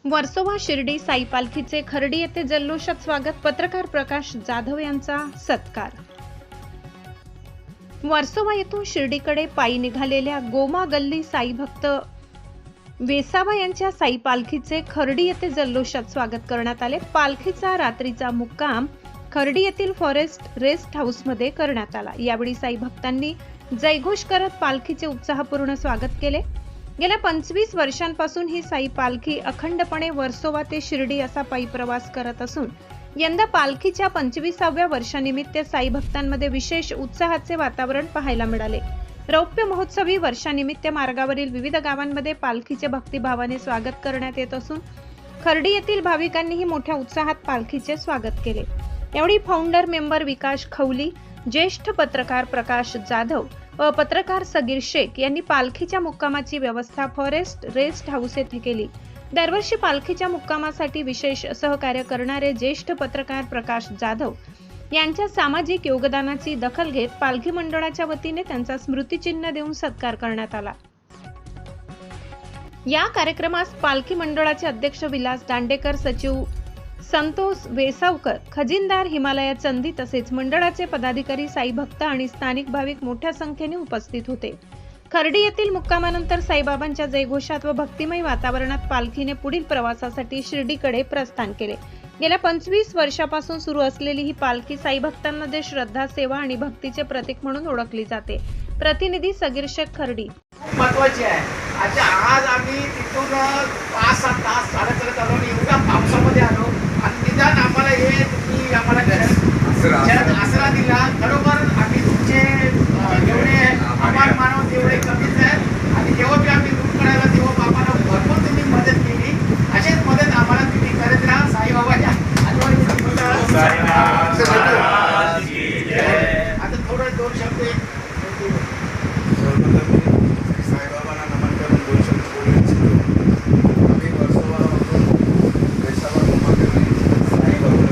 वर्सोवा शिर्डी साई पालखीचे खर्डी येथे जल्लोषात स्वागत. पत्रकार प्रकाश जाधव यांचा सत्कार. वर्सोवा येथून शिर्डीकडे पायी निघालेल्या गोमा गल्ली साई भक्त वेसावा यांच्या साई पालखीचे खर्डी येथे जल्लोषात स्वागत करण्यात आले. पालखीचा रात्रीचा मुक्काम खर्डी येथील फॉरेस्ट रेस्ट हाऊस मध्ये करण्यात आला. यावेळी साई भक्तांनी जयघोष करत पालखीचे उत्साहपूर्ण स्वागत केले. गेल्या 25 वर्षांपासून ही साई पालखी अखंडपणे वर्सोवा ते शिर्डी असा पायी प्रवास करत असून यंदा पालखीच्या 25व्या वर्षानिमित्त साई भक्तांमध्ये विशेष उत्साहाचे वातावरण पाहायला मिळाले. रौप्य महोत्सवी वर्षानिमित्त मार्गावरील विविध गावांमध्ये पालखीचे भक्तिभावाने स्वागत करण्यात येत असून खर्डी येथील भाविकांनीही मोठ्या उत्साहात पालखीचे स्वागत केले. यावेळी फाउंडर मेंबर विकास खवली, ज्येष्ठ पत्रकार प्रकाश जाधव व पत्रकार सगीर शेख यांनी पालखीच्या मुक्कामाची व्यवस्था फॉरेस्ट रेस्ट हाऊस येथे केली. दरवर्षी पालखीच्या मुक्कामासाठी विशेष सहकार्य करणारे ज्येष्ठ पत्रकार प्रकाश जाधव यांच्या सामाजिक योगदानाची दखल घेत पालखी मंडळाच्या वतीने त्यांचा स्मृतिचिन्ह देऊन सत्कार करण्यात आला. या कार्यक्रमास पालखी मंडळाचे अध्यक्ष विलास दांडेकर, सचिव संतोष वेसावकर, खजिनदार हिमालया चंदी तसेच मंडळाचे पदाधिकारी, साई भक्त आणि स्थानिक भाविक मोठ्या संख्येने उपस्थित होते. खर्डी येथील मुक्कामानंतर साईबाबांच्या जयघोषात व भक्तिमय वातावरणात पालखीने पुढील प्रवासासाठी शिर्डीकडे प्रस्थान केले. गेल्या 25 वर्षापासून सुरू असलेली ही पालखी साई भक्तांमध्ये श्रद्धा, सेवा आणि भक्तीचे प्रतीक म्हणून ओळखली जाते. प्रतिनिधी सगीर शेख, खर्डी. महत्वाची आहे. आज आम्ही तिथून 5-7 तास चालत आलो आणि एवढ्या पावसामध्ये आलो आणि निदान आम्हाला हे तुम्ही आम्हाला आसरा दिला. खरोखर आम्ही तुमचे एवढे आभार मानव तेवढे कमीच आहे आणि जेव्हा बी आम्ही दूर करायला तेव्हा आम्हाला भरपूर तुम्ही मदत केली. अशीच मदत आम्हाला तुम्ही करत राहा. साईबाबाच्या आता थोडं 2 शब्द साईबाबांना नमन करून 2 शब्द बोलू इच्छितो. आम्ही वर्सोवावरून वेसावा गोमा गल्ली साई भक्त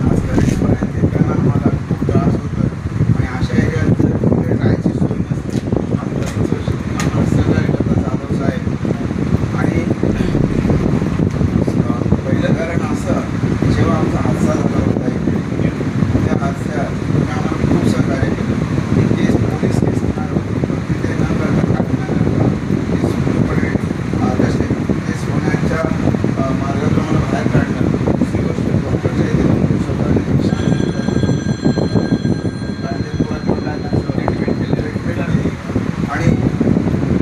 आज घरीपर्यंत येताना आम्हाला खूप त्रास होतो आणि अशा एरियात जर कुठे राहायची सोय नसते. आम्ही दररोज आम्हाला सहकार्य करतात जाधव साहेब. आणि पहिलं कारण असं की जेव्हा आमचा हादसा झाला होता इकडे, त्या हादस्यात तुम्ही आम्हाला खूप सहकार्य केलं. केस पोलीस केस होणार होती पण तिथे न करता ते सुखरूपणे केस होण्याच्या मार्गाप्रमाणे बाहेर काढलं. दुसरी गोष्ट डॉक्टरच्या इथे आणि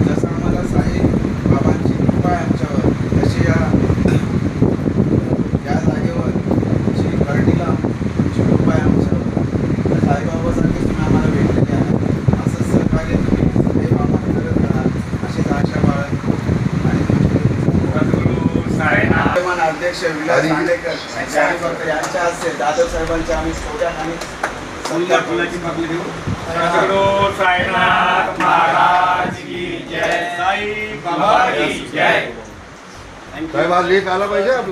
जसं आम्हाला साई बाबांची कृपा आहे आमच्यावर तशी या जागेवर जी खर्डीला तुमची कृपा आहे आमच्यावर. तर साईबाबासारखेच तुम्ही आम्हाला भेटलेले आहे. असं सहकार्य तुम्ही हे आम्हाला करत राहा अशीच आशा बाळगतो. आणि अध्यक्ष विलास दांडेकर साई भक्त यांच्या हस्ते जाधव साहेबांच्या आम्ही सोड्यात आणि साईनाथ महाराज की जय, साई बाबा की जय. साहेब आज लेख आला पाहिजे.